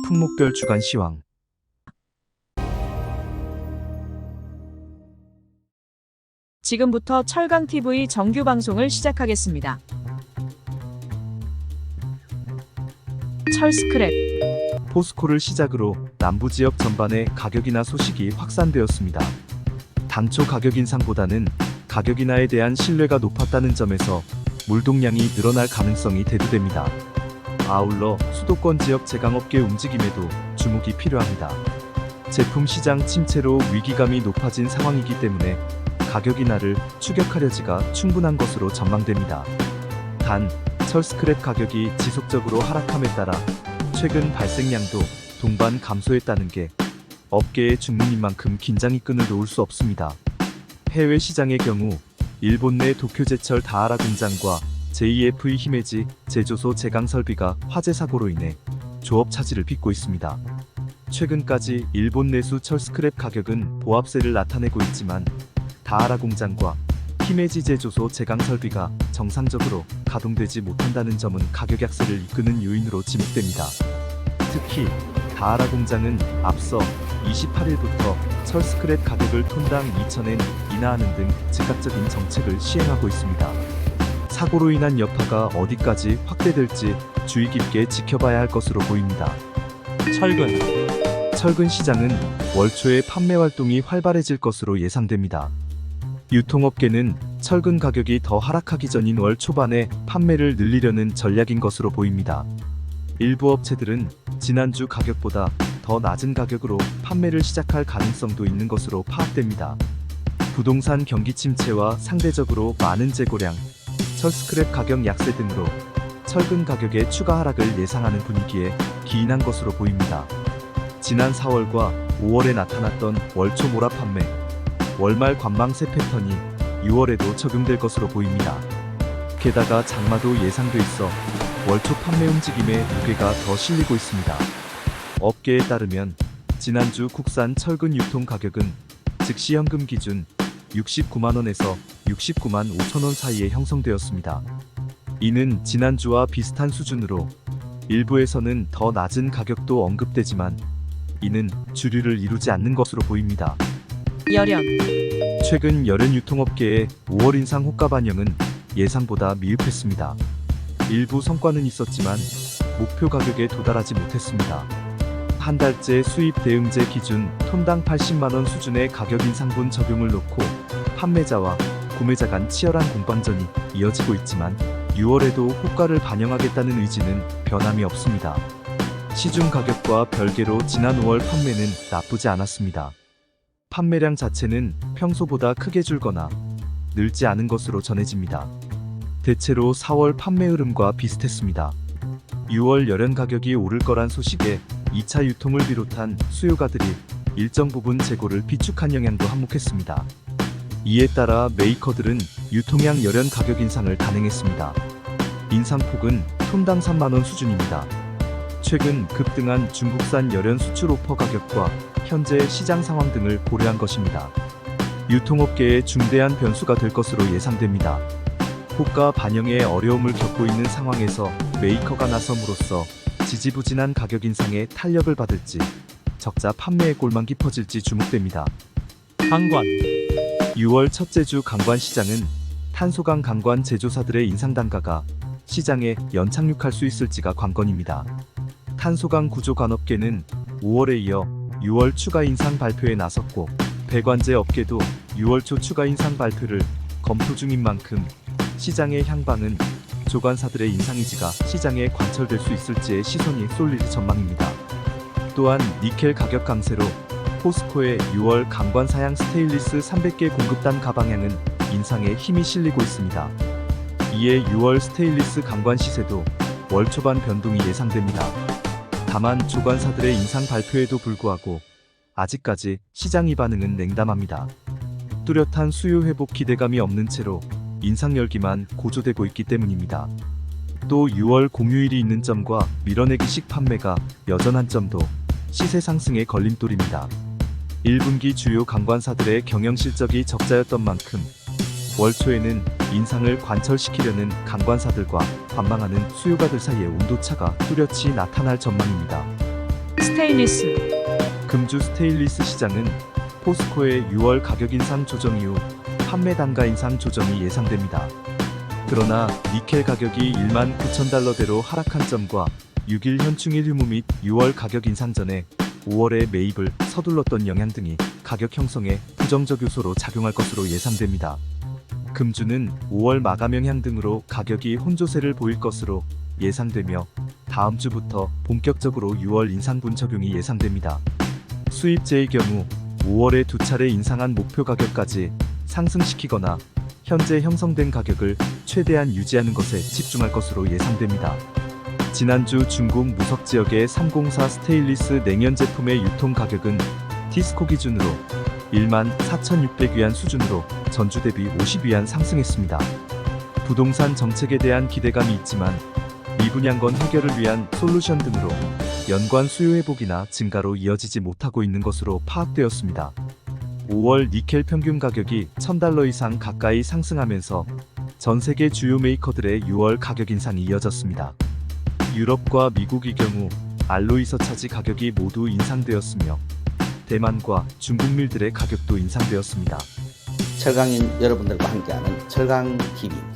품목별 주간 시황. 지금부터 철강TV 정규 방송을 시작하겠습니다. 철스크랩. 포스코를 시작으로 남부 지역 전반에 가격 인하 소식이 확산되었습니다. 당초 가격 인상보다는 가격 인하에 대한 신뢰가 높았다는 점에서 물동량이 늘어날 가능성이 대두됩니다. 아울러 수도권 지역 제강업계 움직임에도 주목이 필요합니다. 제품 시장 침체로 위기감이 높아진 상황이기 때문에 가격 인하를 추격하려지가 충분한 것으로 전망됩니다. 단, 철스크랩 가격이 지속적으로 하락함에 따라 최근 발생량도 동반 감소했다는 게 업계의 중문인 만큼 긴장이 끈을 놓을 수 없습니다. 해외 시장의 경우 일본 내 도쿄제철 다하라 공장과 JFE 히메지 제조소 제강 설비가 화재 사고로 인해 조업 차질을 빚고 있습니다. 최근까지 일본 내수 철스크랩 가격은 보합세를 나타내고 있지만 다하라 공장과 히메지 제조소 제강 설비가 정상적으로 가동되지 못한다는 점은 가격 약세를 이끄는 요인으로 지목됩니다. 특히 다하라 공장은 앞서 28일부터 철스크랩 가격을 톤당 2,000엔 인하하는 등 즉각적인 정책을 시행하고 있습니다. 사고로 인한 여파가 어디까지 확대될지 주의 깊게 지켜봐야 할 것으로 보입니다. 철근 시장은 월 초에 판매 활동이 활발해질 것으로 예상됩니다. 유통업계는 철근 가격이 더 하락하기 전인 월 초반에 판매를 늘리려는 전략인 것으로 보입니다. 일부 업체들은 지난주 가격보다 더 낮은 가격으로 판매를 시작할 가능성도 있는 것으로 파악됩니다. 부동산 경기 침체와 상대적으로 많은 재고량, 철스크랩 가격 약세 등으로 철근 가격의 추가 하락을 예상하는 분위기에 기인한 것으로 보입니다. 지난 4월과 5월에 나타났던 월초 몰아 판매, 월말 관망세 패턴이 6월에도 적용될 것으로 보입니다. 게다가 장마도 예상돼 있어 월초 판매 움직임에 무게가 더 실리고 있습니다. 업계에 따르면 지난주 국산 철근 유통 가격은 즉시 현금 기준 69만원에서 69만 5천원 사이에 형성되었습니다. 이는 지난주와 비슷한 수준으로 일부에서는 더 낮은 가격도 언급되지만 이는 주류를 이루지 않는 것으로 보입니다. 열연. 최근 열연 유통업계의 5월 인상 호가 반영은 예상보다 미흡했습니다. 일부 성과는 있었지만 목표 가격에 도달하지 못했습니다. 한 달째 수입 대응제 기준 톤당 80만원 수준의 가격 인상분 적용을 놓고 판매자와 구매자 간 치열한 공방전이 이어지고 있지만 6월에도 호가를 반영하겠다는 의지는 변함이 없습니다. 시중 가격과 별개로 지난 5월 판매는 나쁘지 않았습니다. 판매량 자체는 평소보다 크게 줄거나 늘지 않은 것으로 전해집니다. 대체로 4월 판매 흐름과 비슷했습니다. 6월 열연 가격이 오를 거란 소식에 2차 유통을 비롯한 수요가들이 일정 부분 재고를 비축한 영향도 한몫했습니다. 이에 따라 메이커들은 유통량 열연 가격 인상을 단행했습니다. 인상폭은 톤당 3만원 수준입니다. 최근 급등한 중국산 열연 수출 오퍼 가격과 현재 시장 상황 등을 고려한 것입니다. 유통업계에 중대한 변수가 될 것으로 예상됩니다. 호가 반영에 어려움을 겪고 있는 상황에서 메이커가 나섬으로써 지지부진한 가격 인상에 탄력을 받을지 적자 판매의 골만 깊어질지 주목됩니다. 강관. 6월 첫째 주 강관 시장은 탄소강 강관 제조사들의 인상 단가가 시장에 연착륙할 수 있을지가 관건입니다. 탄소강 구조 관업계는 5월에 이어 6월 추가 인상 발표에 나섰고 배관제 업계도 6월 초 추가 인상 발표를 검토 중인 만큼 시장의 향방은 조관사들의 인상 의지가 시장에 관철될 수 있을지에 시선이 쏠릴 전망입니다. 또한 니켈 가격 강세로 포스코의 6월 강관 사양 스테인리스 300개 공급단 가방향은 인상에 힘이 실리고 있습니다. 이에 6월 스테인리스 강관 시세도 월 초반 변동이 예상됩니다. 다만 조관사들의 인상 발표에도 불구하고 아직까지 시장 반응은 냉담합니다. 뚜렷한 수요 회복 기대감이 없는 채로 인상 열기만 고조되고 있기 때문입니다. 또 6월 공휴일이 있는 점과 밀어내기식 판매가 여전한 점도 시세 상승의 걸림돌입니다. 1분기 주요 강관사들의 경영 실적이 적자였던 만큼 월 초에는 인상을 관철시키려는 강관사들과 관망하는 수요가들 사이의 온도차가 뚜렷이 나타날 전망입니다. 스테인리스. 금주 스테인리스 시장은 포스코의 6월 가격 인상 조정 이후 판매 단가 인상 조정이 예상됩니다. 그러나 니켈 가격이 19,000달러대로 하락한 점과 6일 현충일 휴무 및 6월 가격 인상 전에 5월에 매입을 서둘렀던 영향 등이 가격 형성에 부정적 요소로 작용할 것으로 예상됩니다. 금주는 5월 마감 영향 등으로 가격이 혼조세를 보일 것으로 예상되며 다음 주부터 본격적으로 6월 인상분 적용이 예상됩니다. 수입제의 경우 5월에 두 차례 인상한 목표 가격까지 상승시키거나 현재 형성된 가격을 최대한 유지하는 것에 집중할 것으로 예상됩니다. 지난주 중국 무석 지역의 304 스테인리스 냉연 제품의 유통 가격은 티스코 기준으로 14,600위안 수준으로 전주 대비 50위안 상승했습니다. 부동산 정책에 대한 기대감이 있지만 미분양건 해결을 위한 솔루션 등으로 연관 수요 회복이나 증가로 이어지지 못하고 있는 것으로 파악되었습니다. 5월 니켈 평균 가격이 1,000달러 이상 가까이 상승하면서 전 세계 주요 메이커들의 6월 가격 인상이 이어졌습니다. 유럽과 미국의 경우 알로이서 차지 가격이 모두 인상되었으며 대만과 중국 밀들의 가격도 인상되었습니다. 철강인 여러분들과 함께하는 철강TV입니다.